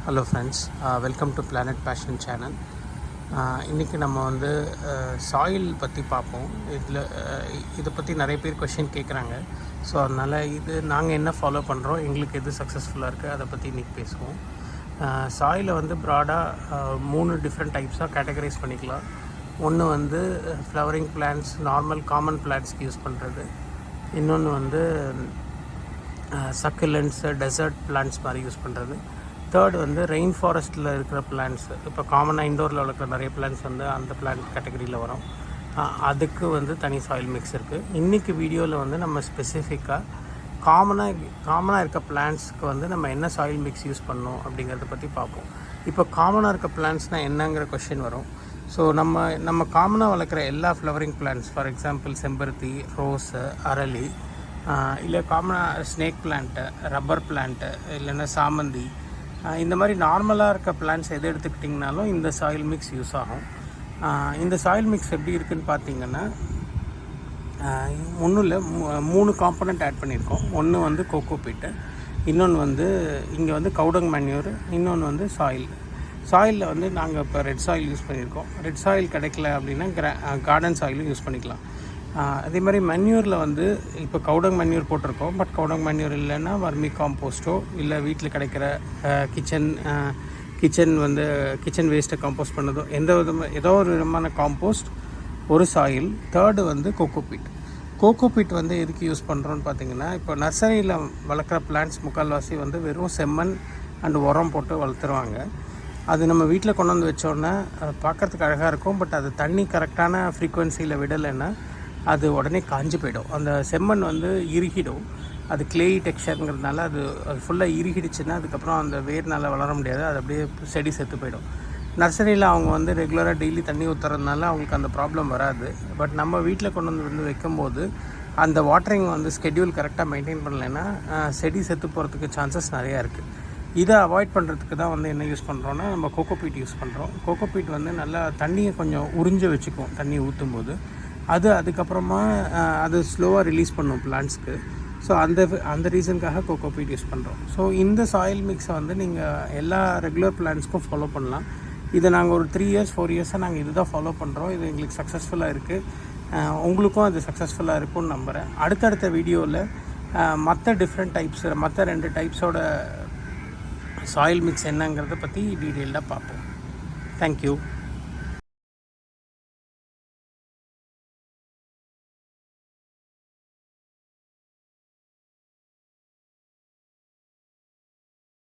Hello friends, welcome to planet fashion channel. இன்றைக்கி நம்ம வந்து சாயில் பற்றி பார்ப்போம். இதை பற்றி நிறைய பேர் கொஷின் கேட்குறாங்க. ஸோ அதனால் நாங்கள் என்ன ஃபாலோ பண்ணுறோம், எங்களுக்கு எது சக்ஸஸ்ஃபுல்லாக இருக்குது, அதை பற்றி இன்றைக்கி பேசுவோம். சாயிலை வந்து ப்ராடாக 3 டிஃப்ரெண்ட் டைப்ஸாக கேட்டகரைஸ் பண்ணிக்கலாம். ஒன்று வந்து ஃப்ளவரிங் பிளான்ட்ஸ், நார்மல் காமன் பிளான்ட்ஸ்க்கு யூஸ் பண்ணுறது. இன்னொன்று வந்து சக்குலன்ட்ஸு, டெசர்ட் பிளான்ட்ஸ் மாதிரி யூஸ் பண்ணுறது. தேர்ட் வந்து ரெயின் ஃபாரஸ்ட்டில் இருக்கிற பிளான்ட்ஸ். இப்போ காமனாக இண்டோரில் வளர்க்குற நிறைய பிளான்ட்ஸ் வந்து அந்த பிளான்ட் கேட்டகரியில் வரும். அதுக்கு வந்து தனி சாயில் மிக்ஸ் இருக்குது. இன்றைக்கி வீடியோவில் வந்து நம்ம ஸ்பெசிஃபிக்காக காமனாக இருக்க பிளான்ட்ஸ்க்கு வந்து நம்ம என்ன சாயில் மிக்ஸ் யூஸ் பண்ணணும் அப்படிங்கிறத பற்றி பார்ப்போம். இப்போ காமனாக இருக்க பிளான்ட்ஸ்னால் என்னங்கிற கொஷின் வரும். ஸோ நம்ம காமனாக வளர்க்குற எல்லா ஃப்ளவரிங் பிளான்ட்ஸ், ஃபார் எக்ஸாம்பிள் செம்பருத்தி, ரோஸு, அரளி, இல்லை காமனாக ஸ்னேக் பிளான்ட்டு, ரப்பர் பிளான்ட்டு, இல்லைன்னா சாமந்தி, இந்த மாதிரி நார்மலாக இருக்க பிளான்ட்ஸ் எது எடுத்துக்கிட்டிங்கனாலும் இந்த சாயில் மிக்ஸ் யூஸ் ஆகும். இந்த சாயில் மிக்ஸ் எப்படி இருக்குதுன்னு பார்த்தீங்கன்னா, ஒன்றும் இல்லை, 3 காம்பனண்ட் ஆட் பண்ணியிருக்கோம். ஒன்று வந்து கோகோ பீட்டு, இன்னொன்று வந்து இங்கே வந்து கவுடங் மேன்யூர், இன்னொன்று வந்து சாயிலில் வந்து நாங்கள் இப்போ ரெட் சாயில் யூஸ் பண்ணியிருக்கோம். ரெட் சாயில் கிடைக்கல அப்படின்னா கார்டன் சாயிலும் யூஸ் பண்ணிக்கலாம். அதே மாதிரி மன்யூரில் வந்து இப்போ கவுடங் மன்யூர் போட்டிருக்கோம். பட் கவுடங் மன்யூர் இல்லைன்னா வர்மி காம்போஸ்ட்டோ, இல்லை வீட்டில் கிடைக்கிற கிச்சன் வேஸ்ட்டை காம்போஸ்ட் பண்ணதோ, ஏதோ ஒரு விதமான காம்போஸ்ட், ஒரு சாயில். தேர்டு வந்து கோகோ பீட் வந்து எதுக்கு யூஸ் பண்ணுறோன்னு பார்த்தீங்கன்னா, இப்போ நர்சரியில் வளர்க்குற பிளான்ட்ஸ் முக்கால்வாசி வந்து வெறும் செம்மண் அண்ட் உரம் போட்டு வளர்த்துருவாங்க. அது நம்ம வீட்டில் கொண்டு வந்து வச்சோன்னா பார்க்குறதுக்கு அழகாக இருக்கும். பட் அது தண்ணி கரெக்டான ஃப்ரீக்குவென்சியில் விடலைன்னா அது உடனே காஞ்சி போயிடும். அந்த செம்மண் வந்து இறுகிடும். அது கிளேயி டெக்ஸ்சருங்கிறதுனால அது ஃபுல்லாக இறுகிடுச்சுன்னா அதுக்கப்புறம் அந்த வேர்னால் வளர முடியாது. அது அப்படியே செடி செத்து போயிடும். நர்சரியில் அவங்க வந்து ரெகுலராக டெய்லி தண்ணி ஊற்றுறதுனால அவங்களுக்கு அந்த ப்ராப்ளம் வராது. பட் நம்ம வீட்டில் கொண்டு வந்து வைக்கும்போது அந்த வாட்டரிங் வந்து ஸ்கெட்யூல் கரெக்டாக மெயின்டைன் பண்ணலைன்னா செடி செத்து போகிறதுக்கு சான்சஸ் நிறையா இருக்குது. இதை அவாய்ட் பண்ணுறதுக்கு தான் வந்து என்ன யூஸ் பண்ணுறோன்னா, நம்ம கோகோ பீட் யூஸ் பண்ணுறோம். கோகோ பீட் வந்து நல்லா தண்ணியை கொஞ்சம் உறிஞ்சு வச்சுக்கும். தண்ணி ஊற்றும்போது அதுக்கப்புறமா அது ஸ்லோவாக ரிலீஸ் பண்ணும் பிளான்ட்ஸ்க்கு. ஸோ அந்த ரீசனுக்காக கோகோ பீட் யூஸ் பண்ணுறோம். ஸோ இந்த சாயில் மிக்ஸை வந்து நீங்கள் எல்லா ரெகுலர் பிளான்ட்ஸ்க்கும் ஃபாலோ பண்ணலாம். இதை நாங்கள் ஒரு 3 இயர்ஸ் 4 இயர்ஸாக நாங்கள் இது தான் ஃபாலோ பண்ணுறோம். இது எங்களுக்கு சக்ஸஸ்ஃபுல்லாக இருக்குது. உங்களுக்கும் அது சக்ஸஸ்ஃபுல்லாக இருக்கும்னு நம்புகிறேன். அடுத்தடுத்த வீடியோவில் மற்ற டிஃப்ரெண்ட் டைப்ஸ், மற்ற 2 டைப்ஸோட சாயில் மிக்ஸ் என்னங்கிறத பற்றி டீட்டெயில்டாக பார்ப்போம். தேங்க்யூ.